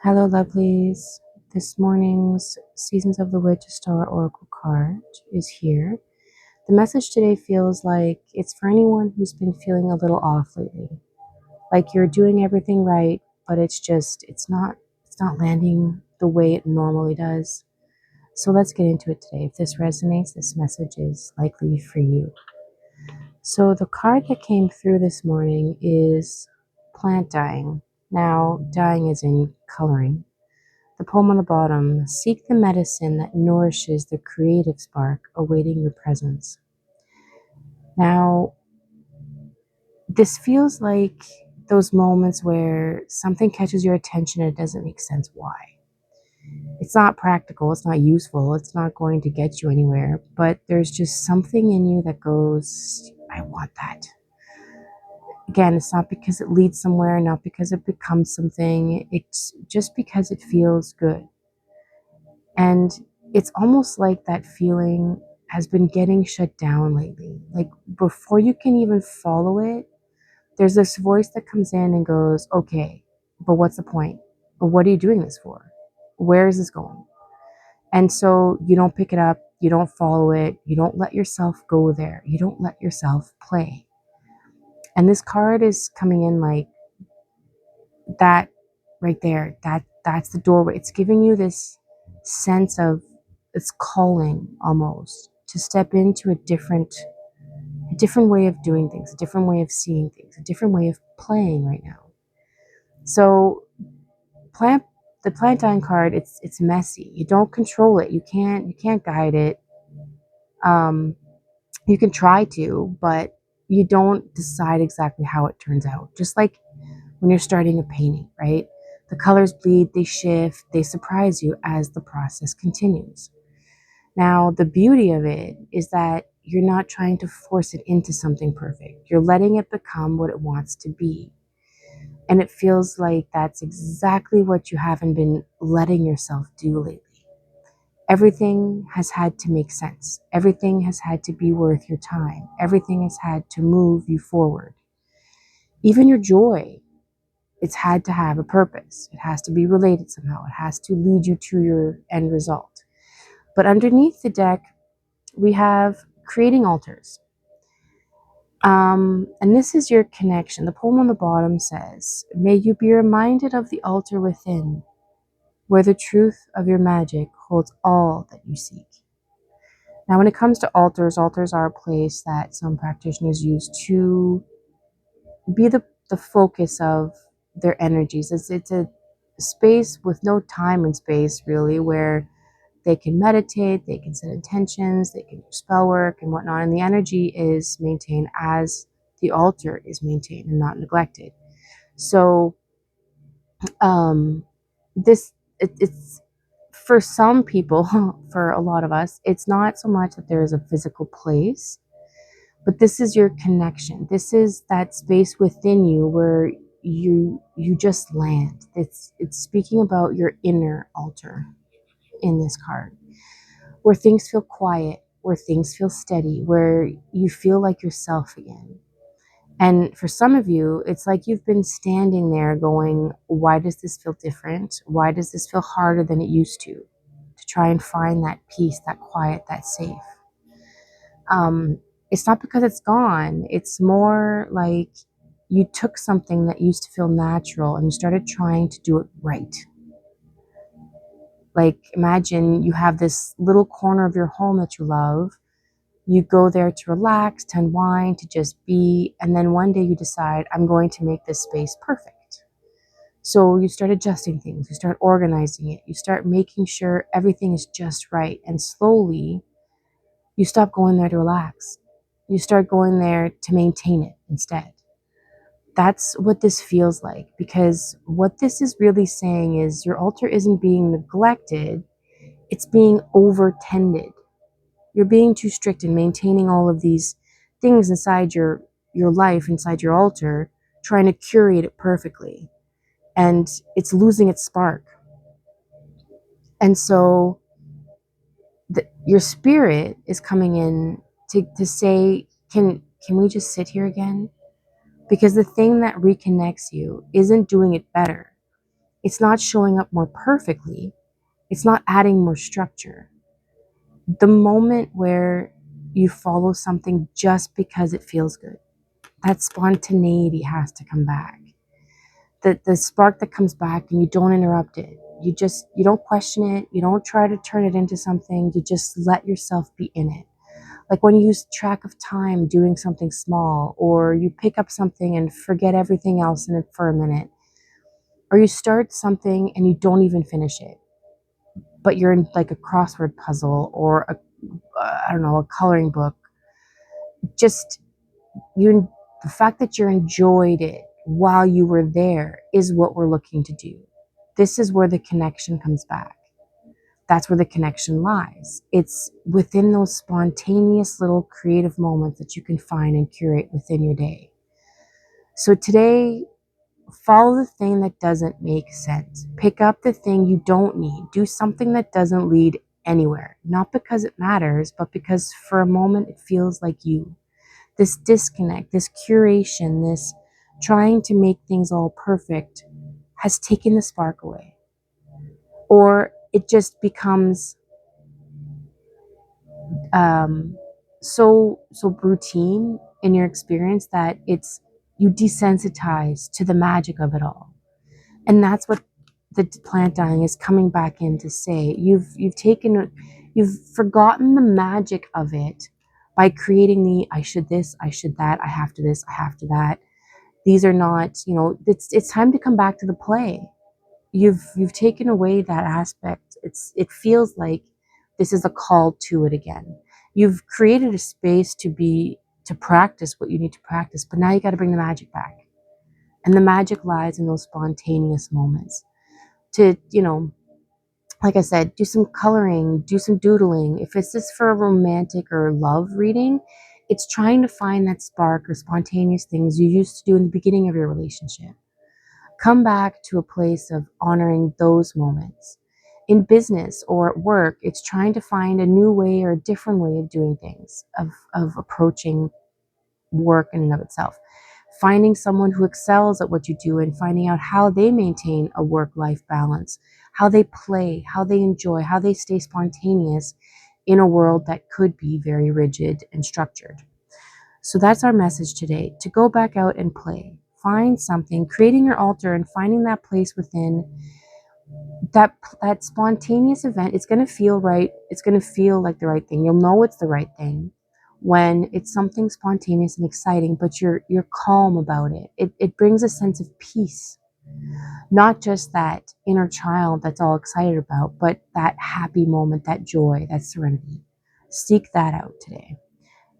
Hello, lovelies. This morning's Seasons of the Witch Star Oracle card is here. The message today feels like it's for anyone who's been feeling a little off lately. Like you're doing everything right, but it's not landing the way it normally does. So let's get into it today. If this resonates, this message is likely for you. So the card that came through this morning is plant dying. Now, dying is in coloring. The poem on the bottom: seek the medicine that nourishes the creative spark awaiting your presence. Now, this feels like those moments where something catches your attention and it doesn't make sense why. It's not practical, it's not useful, it's not going to get you anywhere, but there's just something in you that goes, I want that. Again, it's not because it leads somewhere, not because it becomes something, it's just because it feels good. And it's almost like that feeling has been getting shut down lately. Like before you can even follow it, there's this voice that comes in and goes, okay, but what's the point? But what are you doing this for? Where is this going? And so you don't pick it up, you don't follow it, you don't let yourself go there, you don't let yourself play. And this card is coming in like that right there. That's the doorway. It's giving you this sense of, it's calling almost to step into a different way of doing things, a different way of seeing things, a different way of playing right now. So plant the plantain card, it's messy. You don't control it. You can't guide it. Um, you can try to, but you don't decide exactly how it turns out. Just like when you're starting a painting, right? The colors bleed, they shift, they surprise you as the process continues. Now, the beauty of it is that you're not trying to force it into something perfect. You're letting it become what it wants to be. And it feels like that's exactly what you haven't been letting yourself do lately. Everything has had to make sense. Everything has had to be worth your time. Everything has had to move you forward. Even your joy, it's had to have a purpose. It has to be related somehow. It has to lead you to your end result. But underneath the deck, we have creating altars. And this is your connection. The poem on the bottom says, may you be reminded of the altar within, where the truth of your magic holds all that you seek. Now, when it comes to altars, altars are a place that some practitioners use to be the focus of their energies. It's a space with no time and space, really, where they can meditate, they can set intentions, they can do spell work and whatnot, and the energy is maintained as the altar is maintained and not neglected. So, this it's for some people, for a lot of us, it's not so much that there is a physical place, but this is your connection. This is that space within you where you just land. It's speaking about your inner altar in this card, where things feel quiet, where things feel steady, where you feel like yourself again. And for some of you, it's like you've been standing there going, why does this feel different? Why does this feel harder than it used to? To try and find that peace, that quiet, that safe. It's not because it's gone. It's more like you took something that used to feel natural and you started trying to do it right. Like imagine you have this little corner of your home that you love. You go there to relax, to unwind, to just be, and then one day you decide, I'm going to make this space perfect. So you start adjusting things, you start organizing it, you start making sure everything is just right, and slowly you stop going there to relax. You start going there to maintain it instead. That's what this feels like, because what this is really saying is your altar isn't being neglected, it's being overtended. You're being too strict in maintaining all of these things inside your life, inside your altar, trying to curate it perfectly. And it's losing its spark. And so your spirit is coming in to say, can we just sit here again? Because the thing that reconnects you isn't doing it better. It's not showing up more perfectly. It's not adding more structure. The moment where you follow something just because it feels good, that spontaneity has to come back. The spark that comes back, and you don't interrupt it. You don't question it. You don't try to turn it into something. You just let yourself be in it. Like when you use track of time doing something small, or you pick up something and forget everything else in it for a minute, or you start something and you don't even finish it, but you're in like a crossword puzzle or I don't know, a coloring book. Just you, the fact that you enjoyed it while you were there is what we're looking to do. This is where the connection comes back. That's where the connection lies. It's within those spontaneous little creative moments that you can find and curate within your day. So today, follow the thing that doesn't make sense. Pick up the thing you don't need. Do something that doesn't lead anywhere. Not because it matters, but because for a moment it feels like you. This disconnect, this curation, this trying to make things all perfect has taken the spark away. Or it just becomes so routine in your experience that you desensitize to the magic of it all. And that's what the plant dying is coming back in to say. You've forgotten the magic of it by creating the I should this, I should that, I have to this, I have to that. These are not, it's time to come back to the play. You've taken away that aspect. It feels like this is a call to it again. You've created a space to practice what you need to practice, but now you got to bring the magic back. And the magic lies in those spontaneous moments. To, like I said, do some coloring, do some doodling. If it's just for a romantic or love reading, it's trying to find that spark or spontaneous things you used to do in the beginning of your relationship. Come back to a place of honoring those moments. In business or at work, it's trying to find a new way or a different way of doing things, of approaching work in and of itself. Finding someone who excels at what you do and finding out how they maintain a work-life balance, how they play, how they enjoy, how they stay spontaneous in a world that could be very rigid and structured. So that's our message today, to go back out and play. Find something, creating your altar and finding that place within that spontaneous event. It's going to feel right. It's going to feel like the right thing. You'll know it's the right thing when it's something spontaneous and exciting, but you're calm about it. It brings a sense of peace, not just that inner child that's all excited about, but that happy moment, that joy, that serenity. Seek that out today.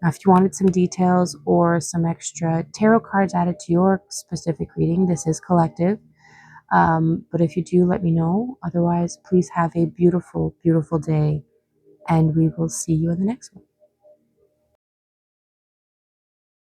Now, if you wanted some details or some extra tarot cards added to your specific reading, this is collective. But if you do, let me know. Otherwise, please have a beautiful, beautiful day, and we will see you in the next one.